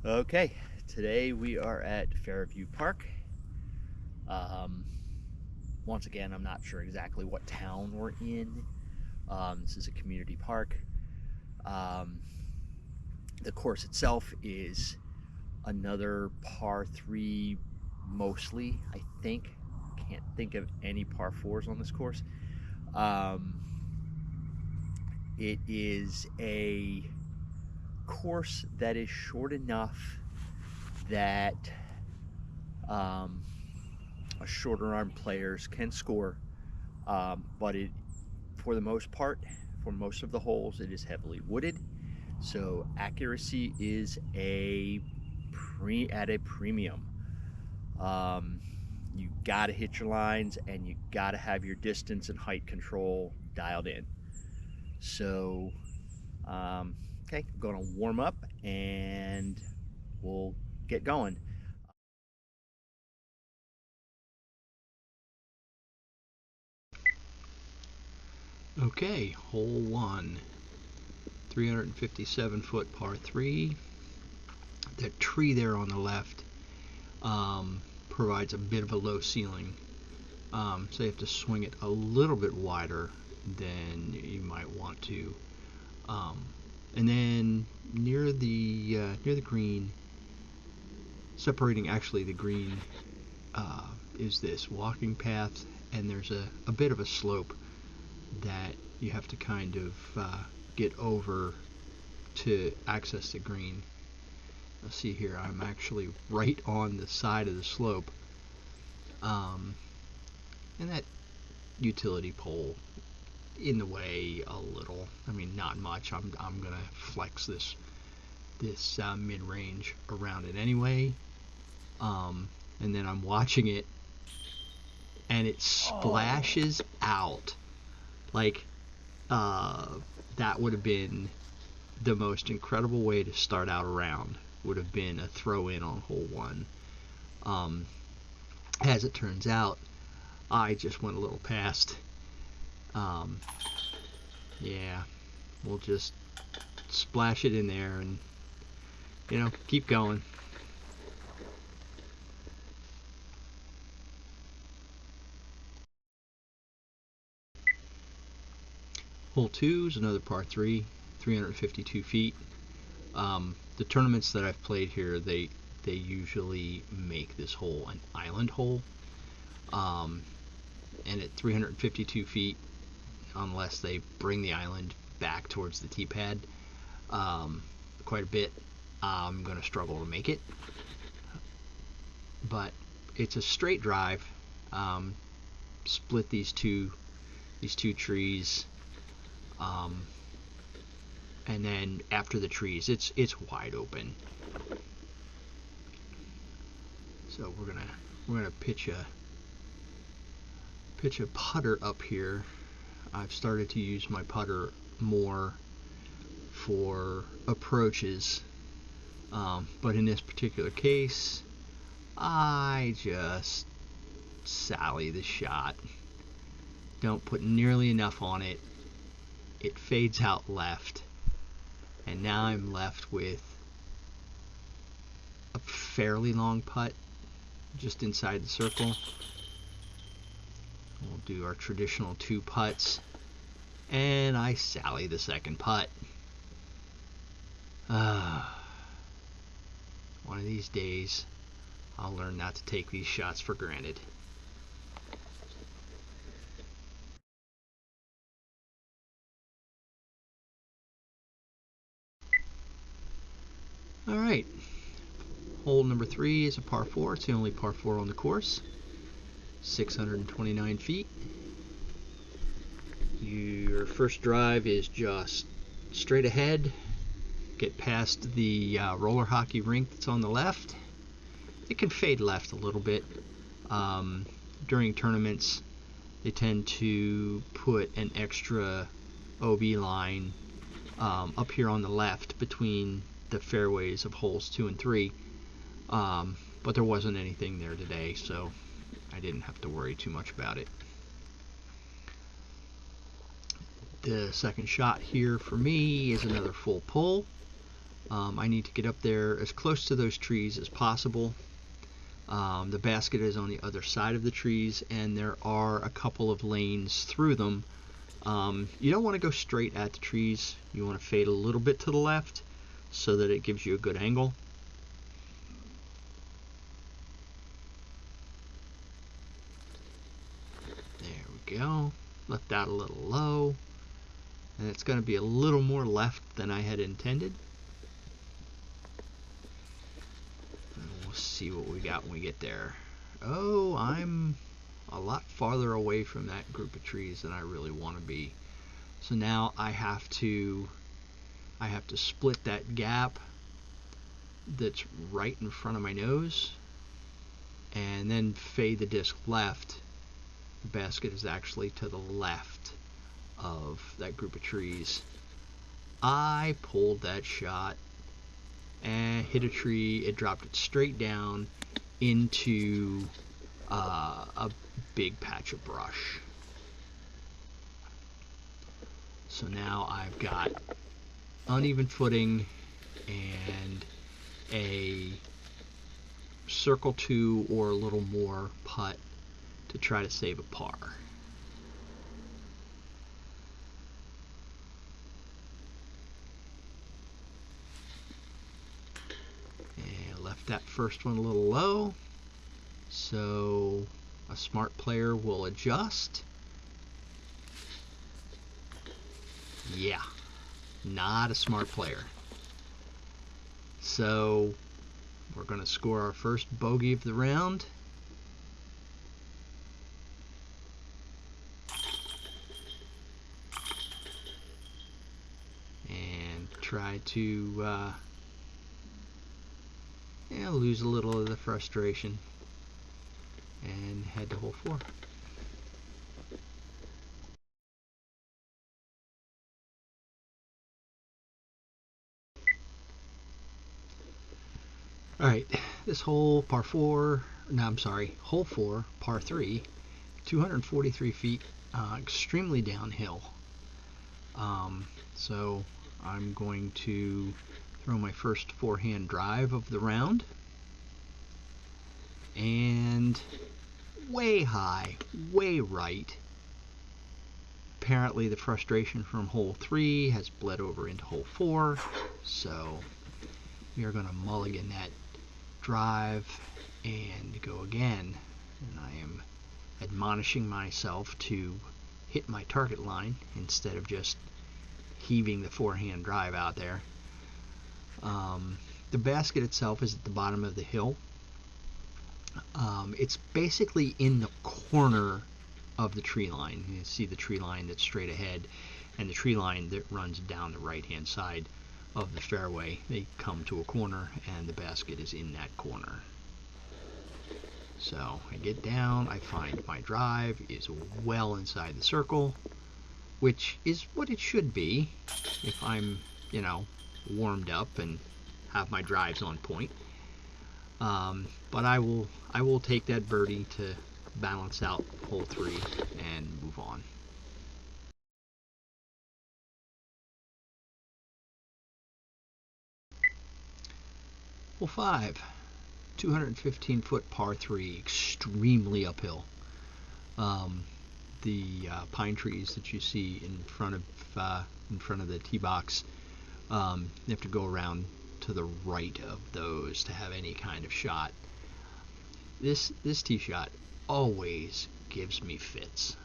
Okay, today we are at Fairview Park. Um, Once again, I'm not sure exactly what town we're in. This is a community park. Um, the course itself is another par 3 mostly, I think. Can't think of any par 4s on this course. Um, it is a course that is short enough that um, shorter arm players can score, but for the most part, for most of the holes, it is heavily wooded. So accuracy is at a premium. Um, you got to hit your lines, and you got to have your distance and height control dialed in. So, okay, I'm going to warm up, and we'll get going. Okay, hole 1, 357-foot par 3. That tree there on the left provides a bit of a low ceiling, so you have to swing it a little bit wider than you might want to. And then near the green, separating actually the green, is this walking path, and there's a bit of a slope that you have to kind of get over to access the green. Let's see here, I'm actually right on the side of the slope, and that utility pole in the way a little. I mean, not much. I'm gonna flex this mid-range around it anyway, and then I'm watching it, and it splashes out like that would have been the most incredible way to start out a round. Would have been a throw in on hole 1. As it turns out, I just went a little past. Yeah, we'll just splash it in there and, keep going. Hole 2 is another par 3, 352 feet. The tournaments that I've played here, they usually make this hole an island hole. And at 352 feet, unless they bring the island back towards the tee pad quite a bit, I'm going to struggle to make it. But it's a straight drive. Split these two trees, and then after the trees, it's wide open. So we're gonna pitch a putter up here. I've started to use my putter more for approaches, but in this particular case, I just sally the shot. Don't put nearly enough on it. It fades out left, and now I'm left with a fairly long putt just inside the circle. We'll do our traditional 2 putts, and I sally the second putt. One of these days, I'll learn not to take these shots for granted. Alright, hole number 3 is a par 4. It's the only par 4 on the course. 629 feet. Your first drive is just straight ahead. Get past the roller hockey rink that's on the left. It can fade left a little bit. During tournaments, they tend to put an extra OB line up here on the left between the fairways of holes 2 and 3. But there wasn't anything there today, so I didn't have to worry too much about it. The second shot here for me is another full pull. I need to get up there as close to those trees as possible. The basket is on the other side of the trees, and there are a couple of lanes through them. You don't want to go straight at the trees. You want to fade a little bit to the left so that it gives you a good angle. There we go. Left out a little low, and it's going to be a little more left than I had intended. And we'll see what we got when we get there. Oh, I'm a lot farther away from that group of trees than I really want to be. So now I have to split that gap that's right in front of my nose and then fade the disc left. The basket is actually to the left of that group of trees. I pulled that shot and hit a tree. It dropped it straight down into a big patch of brush. So now I've got uneven footing and a circle 2 or a little more putt to try to save a par. And left that first one a little low, so a smart player will adjust. Yeah, not a smart player. So we're going to score our first bogey of the round. And try to lose a little of the frustration and head to hole 4. Alright, this hole, par 4, no, I'm sorry, hole 4, par 3, 243 feet, extremely downhill. So I'm going to throw my first forehand drive of the round. And way high, way right. Apparently the frustration from hole 3 has bled over into hole 4, so we are going to mulligan that drive and go again. And I am admonishing myself to hit my target line instead of just heaving the forehand drive out there. The basket itself is at the bottom of the hill. It's basically in the corner of the tree line. You see the tree line that's straight ahead and the tree line that runs down the right hand side of the fairway. They come to a corner and the basket is in that corner. So I get down, I find my drive is well inside the circle, which is what it should be if I'm, warmed up and have my drives on point. But I will take that birdie to balance out hole 3 and move on. Hole 5, 215 foot par 3, extremely uphill. The pine trees that you see in front of the tee box, you have to go around to the right of those to have any kind of shot. This tee shot always gives me fits.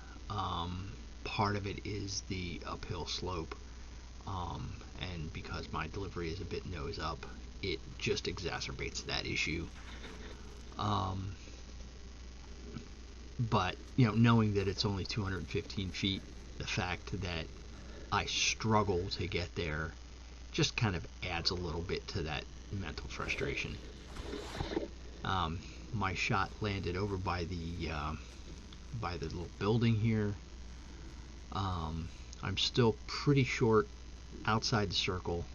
Part of it is the uphill slope, and because my delivery is a bit nose up, it just exacerbates that issue. But knowing that it's only 215 feet, the fact that I struggle to get there just kind of adds a little bit to that mental frustration. My shot landed over by the little building here. I'm still pretty short outside the circle.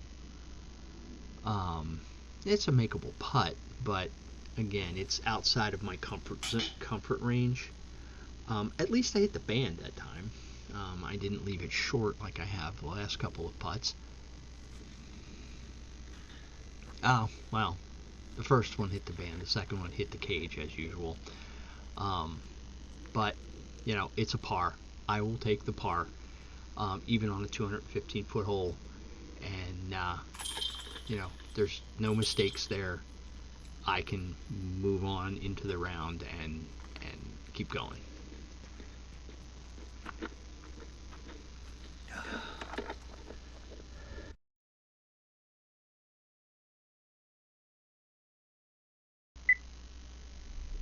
It's a makeable putt, but again, it's outside of my comfort range. At least I hit the band that time. I didn't leave it short like I have the last couple of putts. Oh, well, the first one hit the band, the second one hit the cage as usual. Um, but, you know, it's a par. I will take the par, even on a 215-foot hole. And, you know, there's no mistakes there. I can move on into the round and keep going.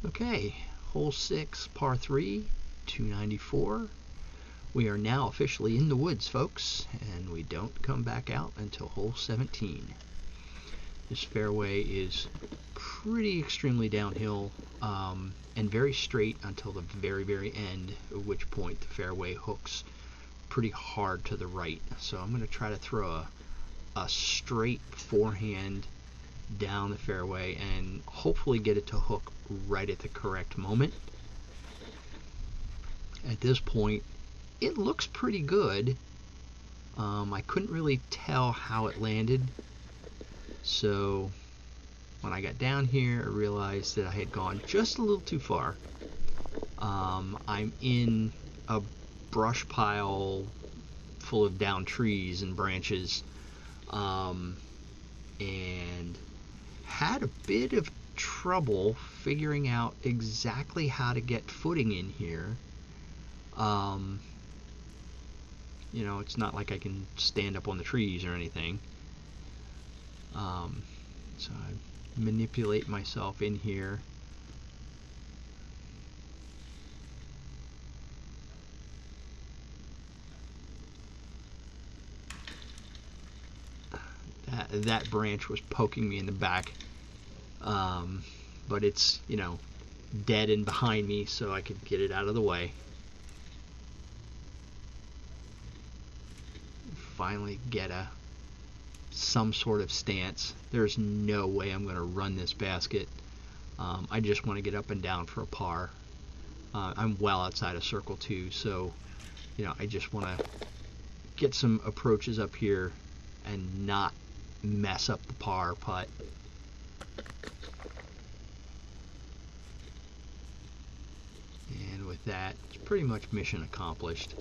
Okay, hole 6, par 3, 294. We are now officially in the woods, folks, and we don't come back out until hole 17. This fairway is pretty extremely downhill, and very straight until the very end, at which point the fairway hooks pretty hard to the right. So I'm going to try to throw a straight forehand down the fairway and hopefully get it to hook right at the correct moment. At this point, it looks pretty good. I couldn't really tell how it landed, so when I got down here I realized that I had gone just a little too far. I'm in a brush pile full of downed trees and branches, and had a bit of trouble figuring out exactly how to get footing in here. You know, it's not like I can stand up on the trees or anything. So I manipulate myself in here. That branch was poking me in the back, but it's, you know, dead and behind me, so I could get it out of the way. Finally get some sort of stance. There's no way I'm going to run this basket. I just want to get up and down for a par. I'm well outside of circle 2, so, you know, I just want to get some approaches up here and not mess up the par putt. And with that, it's pretty much mission accomplished.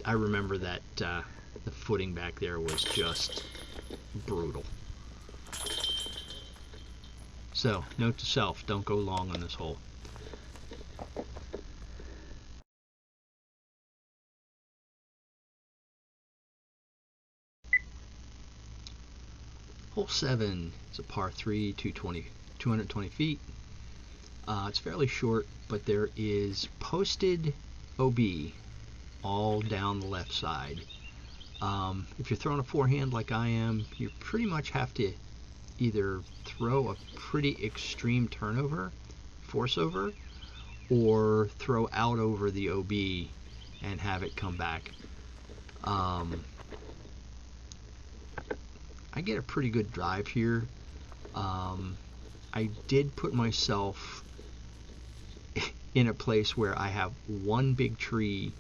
I remember that the footing back there was just brutal. So, note to self, don't go long on this hole. Hole 7 is a par 3, 220 feet. It's fairly short, but there is posted OB all down the left side. If you're throwing a forehand like I am, you pretty much have to either throw a pretty extreme turnover, force over, or throw out over the OB and have it come back. I get a pretty good drive here. I did put myself in a place where I have one big tree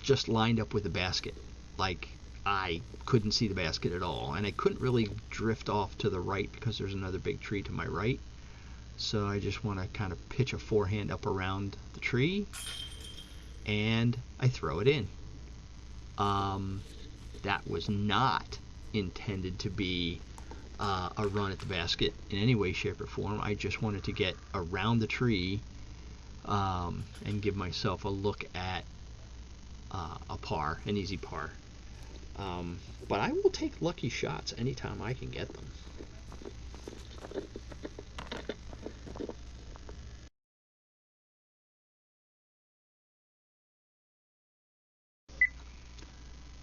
just lined up with the basket. Like, I couldn't see the basket at all, and I couldn't really drift off to the right because there's another big tree to my right. So I just want to kind of pitch a forehand up around the tree, and I throw it in. That was not intended to be a run at the basket in any way, shape, or form. I just wanted to get around the tree and give myself a look at a par, an easy par. But I will take lucky shots anytime I can get them.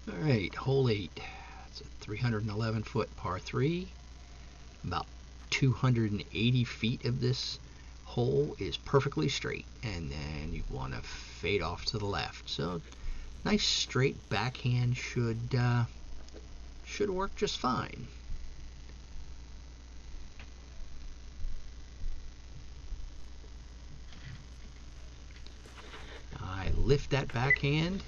Alright, hole 8. It's a 311-foot par 3. About 280 feet of this hole is perfectly straight, and then you want to fade off to the left. So, nice straight backhand should work just fine. I lift that backhand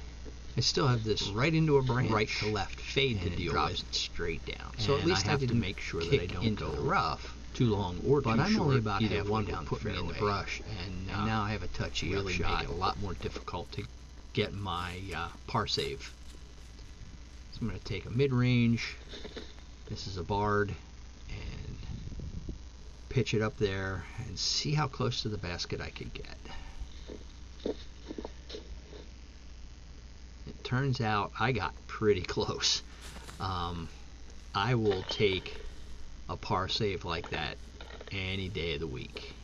I still have this right into a branch, right to left fade to deal with. It straight down. So at least I have to make sure that I don't go rough too long or too short. But I'm only about halfway down the fairway. Me in the brush, and now I have a touchy really shot. Make it a lot more difficult to get my par save. So I'm going to take a mid-range. This is a barred, and pitch it up there and see how close to the basket I could get. It turns out I got pretty close. I will take a par save like that any day of the week.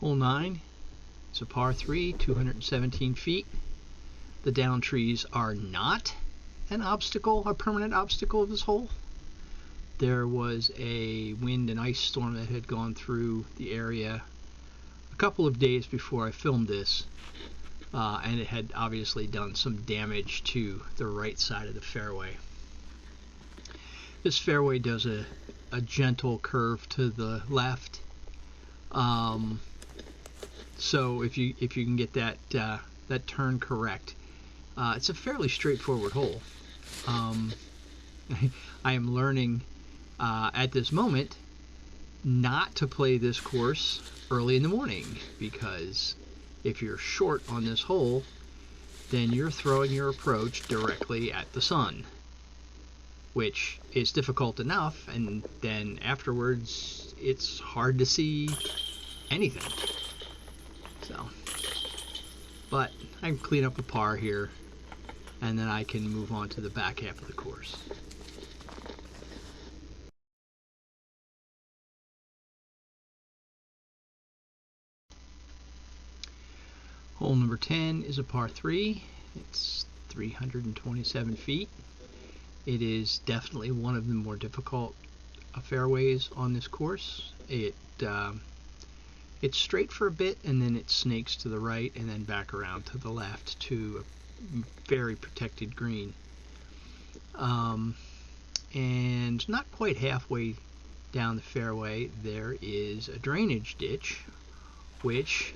Hole 9, it's a par 3, 217 feet. The down trees are not an obstacle, a permanent obstacle of this hole. There was a wind and ice storm that had gone through the area a couple of days before I filmed this, and it had obviously done some damage to the right side of the fairway. This fairway does a gentle curve to the left. So if you can get that turn correct, it's a fairly straightforward hole. I am learning at this moment not to play this course early in the morning, because if you're short on this hole, then you're throwing your approach directly at the sun, which is difficult enough, and then afterwards it's hard to see anything. So, but I can clean up a par here, and then I can move on to the back half of the course. Hole number 10 is a par 3. It's 327 feet. It is definitely one of the more difficult fairways on this course. It's straight for a bit, and then it snakes to the right and then back around to the left to a very protected green. And not quite halfway down the fairway, there is a drainage ditch, which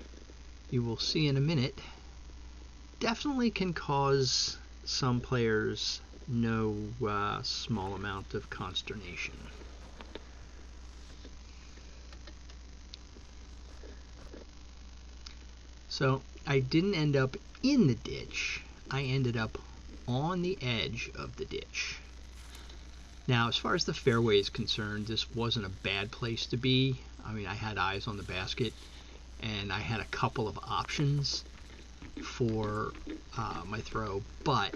you will see in a minute definitely can cause some players no small amount of consternation. So I didn't end up in the ditch, I ended up on the edge of the ditch. Now, as far as the fairway is concerned, this wasn't a bad place to be. I mean, I had eyes on the basket, and I had a couple of options for my throw, but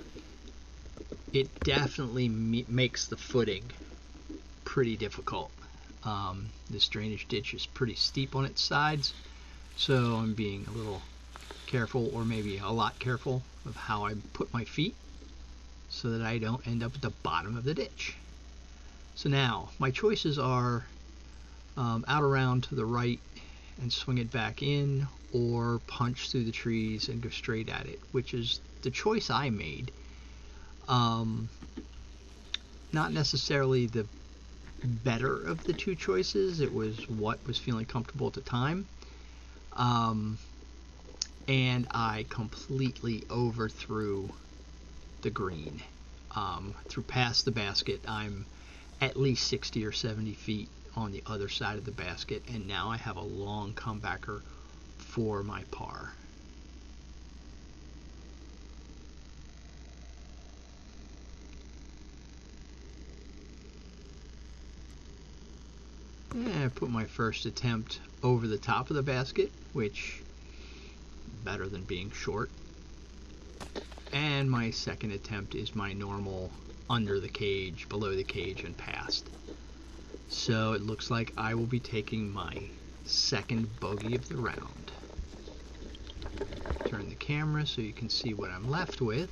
it definitely makes the footing pretty difficult. This drainage ditch is pretty steep on its sides, so I'm being a little careful, or maybe a lot careful, of how I put my feet so that I don't end up at the bottom of the ditch. So now my choices are out around to the right and swing it back in, or punch through the trees and go straight at it, which is the choice I made. Not necessarily the better of the two choices. It was what was feeling comfortable at the time. And I completely overthrew the green. Through past the basket, I'm at least 60 or 70 feet on the other side of the basket, and now I have a long comebacker for my par. And I put my first attempt over the top of the basket, which better than being short. And my second attempt is my normal under the cage, below the cage, and past. So it looks like I will be taking my second bogey of the round. Turn the camera so you can see what I'm left with.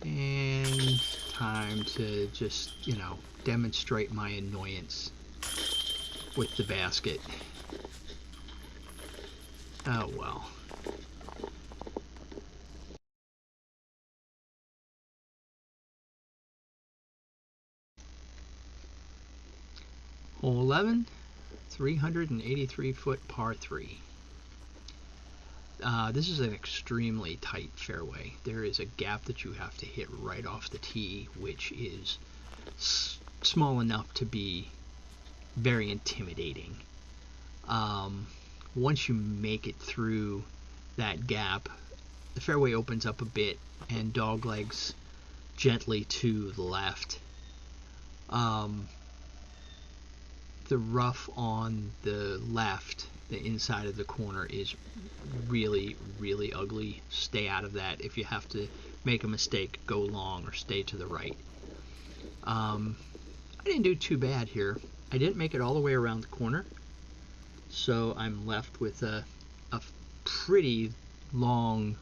And time to just, demonstrate my annoyance with the basket. Oh well. Hole 11, 383 foot par 3. This is an extremely tight fairway. There is a gap that you have to hit right off the tee, which is small enough to be very intimidating. Once you make it through that gap, the fairway opens up a bit and doglegs gently to the left. The rough on the left, the inside of the corner, is really, really ugly. Stay out of that. If you have to make a mistake, go long or stay to the right. I didn't do too bad here. I didn't make it all the way around the corner, so I'm left with a pretty long,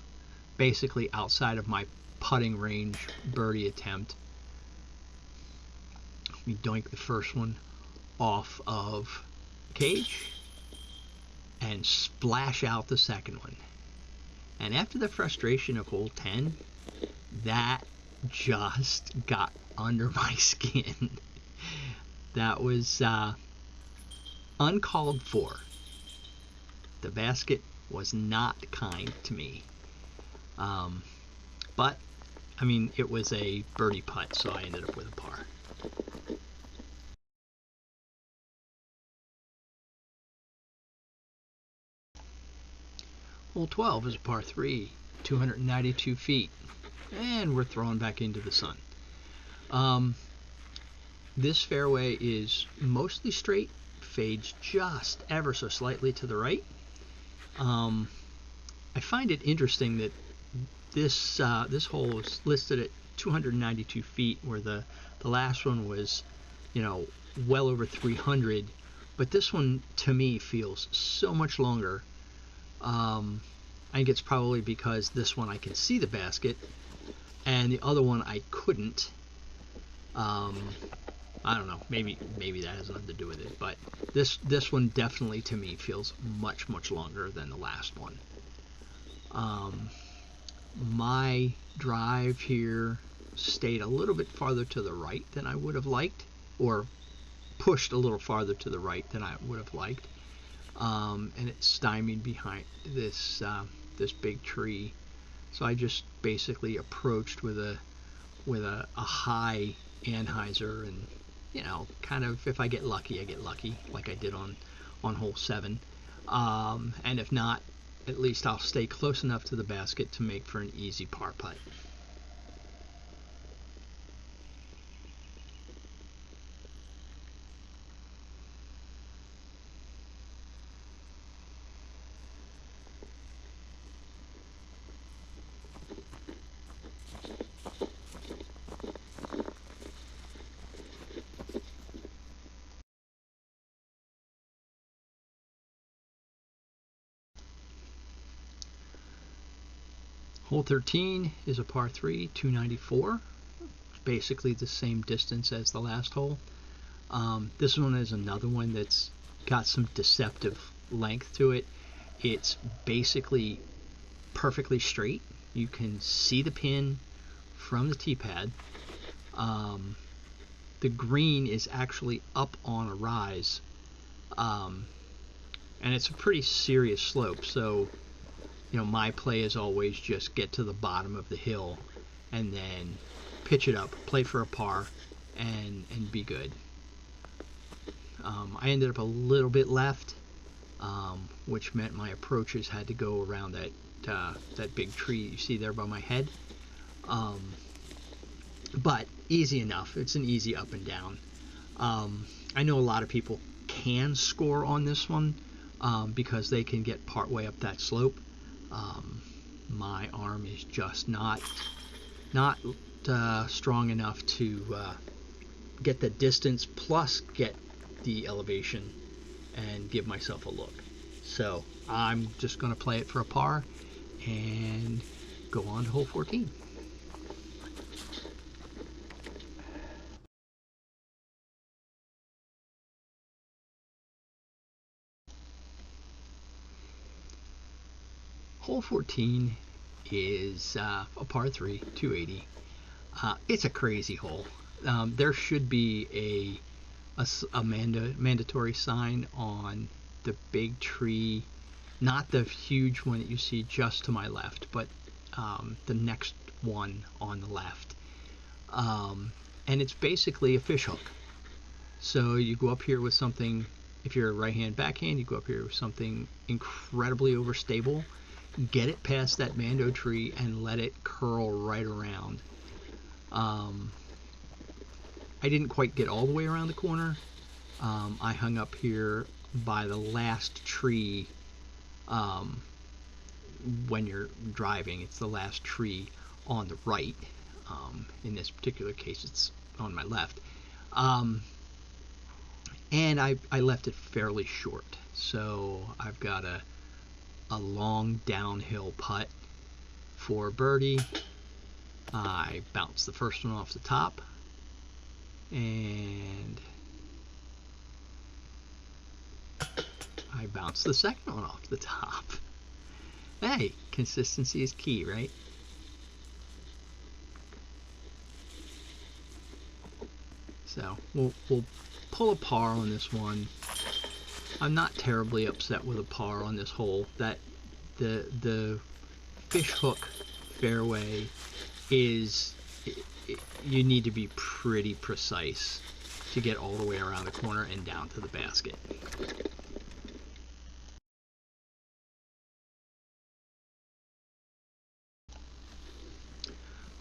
basically outside of my putting range birdie attempt. We doink the first one off of cage and splash out the second one. And after the frustration of hole 10, that just got under my skin. That was uncalled for. The basket was not kind to me. But, I mean, it was a birdie putt, so I ended up with a par. Hole 12 is a par 3, 292 feet, and we're thrown back into the sun. This fairway is mostly straight, fades just ever so slightly to the right. I find it interesting that this hole is listed at 292 feet, where the last one was, well over 300. But this one, to me, feels so much longer. I think it's probably because this one I can see the basket, and the other one I couldn't. I don't know. Maybe that has nothing to do with it. But this one definitely, to me, feels much, much longer than the last one. My drive here stayed a little bit farther to the right than I would have liked, or pushed a little farther to the right than I would have liked. And it's stymied behind this big tree. So I just basically approached with a high Anheuser, and kind of, if I get lucky, I get lucky, like I did on hole 7. And if not, at least I'll stay close enough to the basket to make for an easy par putt. Hole 13 is a par 3, 294. It's basically the same distance as the last hole. This one is another one that's got some deceptive length to it. It's basically perfectly straight. You can see the pin from the tee pad. The green is actually up on a rise, and it's a pretty serious slope. So my play is always just get to the bottom of the hill and then pitch it up, play for a par, and be good. I ended up a little bit left, which meant my approaches had to go around that big tree you see there by my head. But easy enough. It's an easy up and down. I know a lot of people can score on this one because they can get part way up that slope. My arm is just not strong enough to get the distance plus get the elevation and give myself a look. So I'm just going to play it for a par and go on to hole 14. Hole 14 is a par 3, 280. It's a crazy hole. There should be a mandatory sign on the big tree, not the huge one that you see just to my left, but the next one on the left. And it's basically a fish hook. So you go up here with something, if you're a right-hand backhand, you go up here with something incredibly overstable, get it past that mando tree and let it curl right around. I didn't quite get all the way around the corner. I hung up here by the last tree. When you're driving, it's the last tree on the right. In this particular case, it's on my left. And I left it fairly short. So I've got a long downhill putt for birdie. I bounced the first one off the top, and I bounced the second one off the top. Hey, consistency is key, right? So we'll pull a par on this one. I'm not terribly upset with a par on this hole. That the fish hook fairway is, you need to be pretty precise to get all the way around the corner and down to the basket.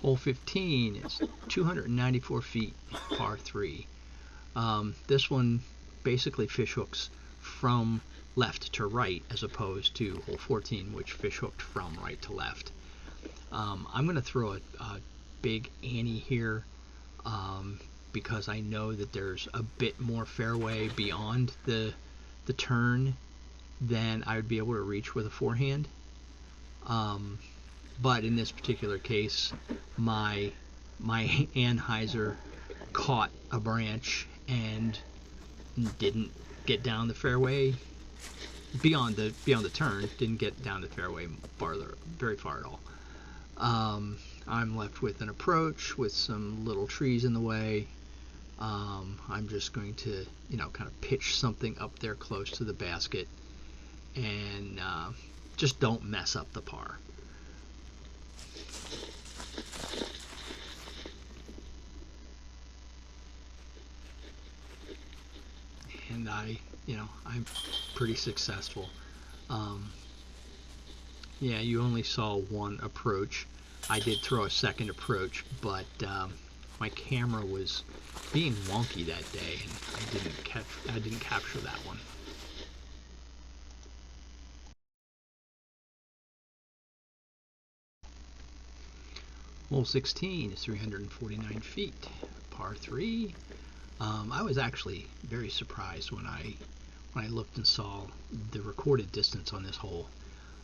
Hole 15 is 294 feet, par 3. This one basically fish hooks from left to right, as opposed to hole 14, which fish hooked from right to left. I'm going to throw a big ante here, because I know that there's a bit more fairway beyond the turn than I would be able to reach with a forehand. But in this particular case, my Anheuser caught a branch and didn't get down the fairway beyond the turn. Didn't get down the fairway very far at all. I'm left with an approach with some little trees in the way. I'm just going to, kind of pitch something up there close to the basket, and just don't mess up the par. And I'm pretty successful. Yeah, you only saw one approach. I did throw a second approach, but my camera was being wonky that day, and I didn't capture that one. Hole 16 is 349 feet, par 3. I was actually very surprised when I looked and saw the recorded distance on this hole.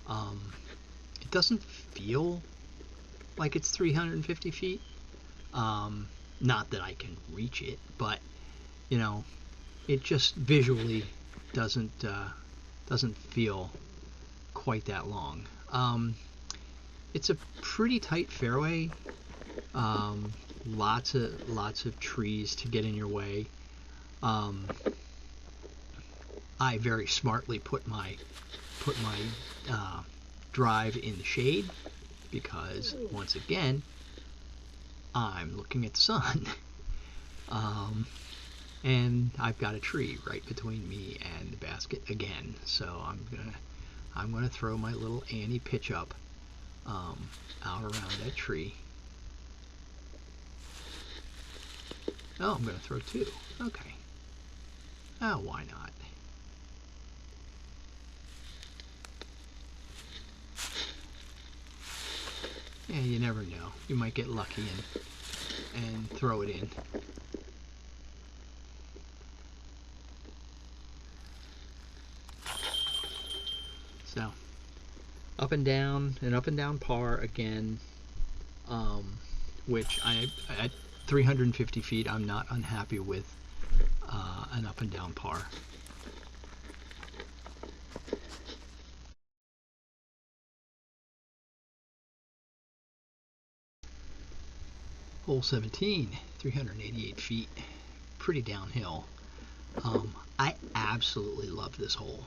It doesn't feel like it's 350 feet. Not that I can reach it, but it just visually doesn't feel quite that long. It's a pretty tight fairway. Lots of trees to get in your way. I very smartly put my drive in the shade, because once again I'm looking at the sun. And I've got a tree right between me and the basket again, so I'm gonna throw my little ante pitch up out around that tree. Oh, I'm going to throw two. Okay. Oh, why not? Yeah, you never know. You might get lucky and throw it in. So, up and down par again, which at 350 feet, I'm not unhappy with an up and down par. Hole 17, 388 feet, pretty downhill. I absolutely love this hole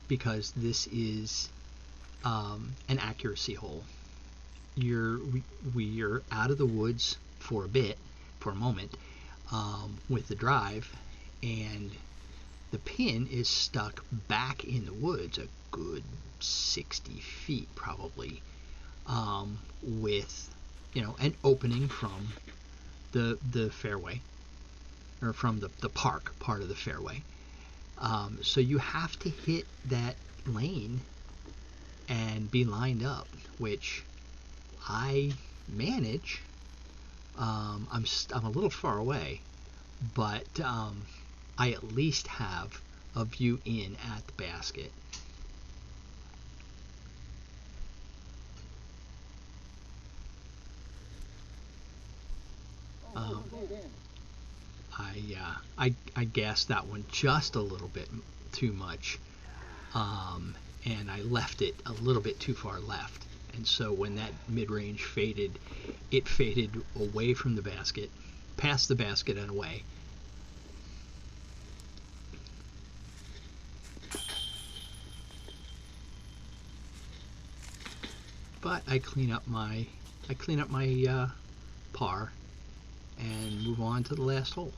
because this is an accuracy hole. We're out of the woods for a moment, with the drive, and the pin is stuck back in the woods a good 60 feet probably, with an opening from the fairway, or from the park part of the fairway. So you have to hit that lane and be lined up, which I manage. I'm a little far away, but I at least have a view in at the basket. I gassed that one just a little bit too much, and I left it a little bit too far left. And so when that mid-range faded, it faded away from the basket, past the basket and away. But I clean up my par and move on to the last hole.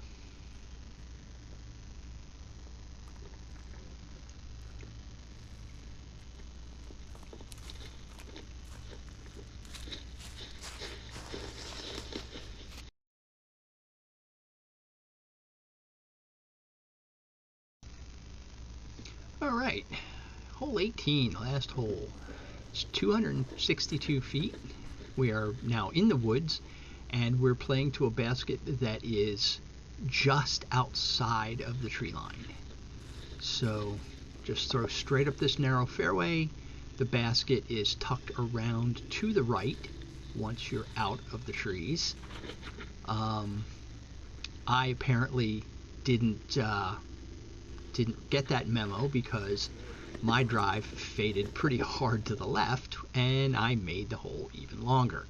All right, hole 18, last hole. It's 262 feet. We are now in the woods, and we're playing to a basket that is just outside of the tree line. So just throw straight up this narrow fairway. The basket is tucked around to the right once you're out of the trees. I apparently didn't get that memo because my drive faded pretty hard to the left, and I made the hole even longer.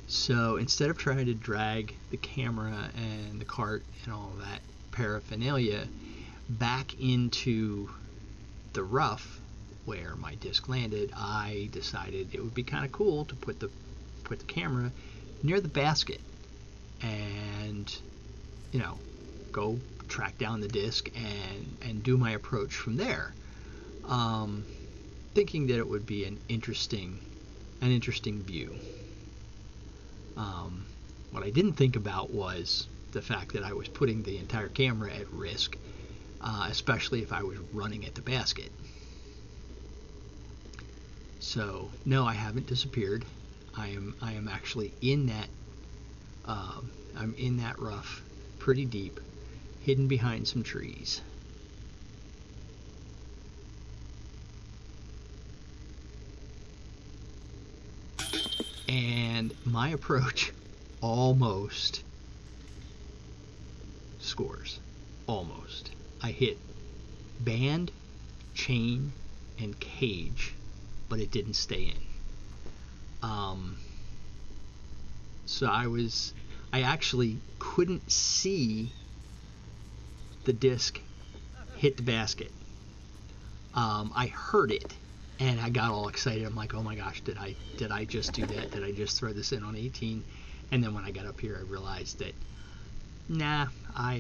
So instead of trying to drag the camera and the cart and all that paraphernalia back into the rough where my disc landed, I decided it would be kind of cool to put the camera near the basket and go track down the disc and do my approach from there, thinking that it would be an interesting view. What I didn't think about was the fact that I was putting the entire camera at risk, especially if I was running at the basket. So no, I haven't disappeared. I am actually in that I'm in that rough, pretty deep, hidden behind some trees. And my approach almost scores. Almost. I hit band, chain, and cage, but it didn't stay in. So I actually couldn't see the disc hit the basket. I heard it, and I got all excited. I'm like, oh my gosh, did I just do that? Did I just throw this in on 18? And then when I got up here, I realized that nah, I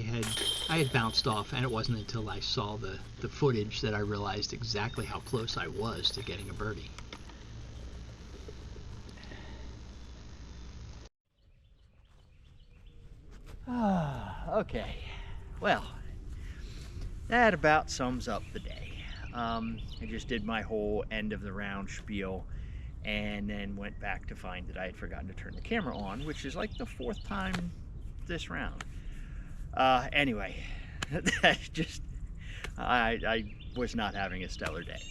had bounced off, and it wasn't until I saw the footage that I realized exactly how close I was to getting a birdie. Okay, well, that about sums up the day. I just did my whole end of the round spiel and then went back to find that I had forgotten to turn the camera on, which is like the 4th time this round. Anyway, that's just, I was not having a stellar day.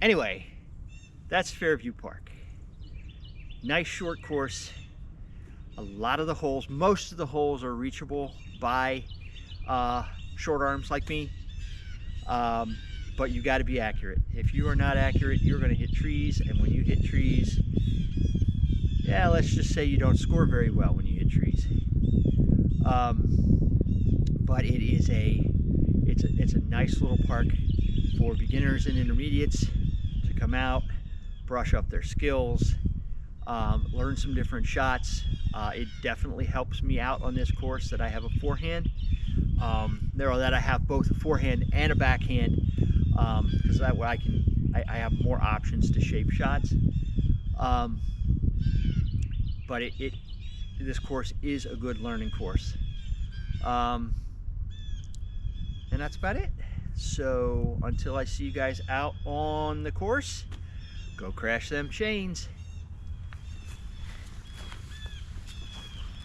Anyway, that's Fairview Park. Nice short course. A lot of the holes, most of the holes are reachable by short arms like me, but you got to be accurate. If you are not accurate, you're going to hit trees, and when you hit trees, yeah, let's just say you don't score very well when you hit trees. But it's a nice little park for beginners and intermediates to come out, brush up their skills, learn some different shots. It definitely helps me out on this course that I have a forehand. That I have both a forehand and a backhand, because that way I have more options to shape shots. But this course is a good learning course. And that's about it. So until I see you guys out on the course, go crash them chains.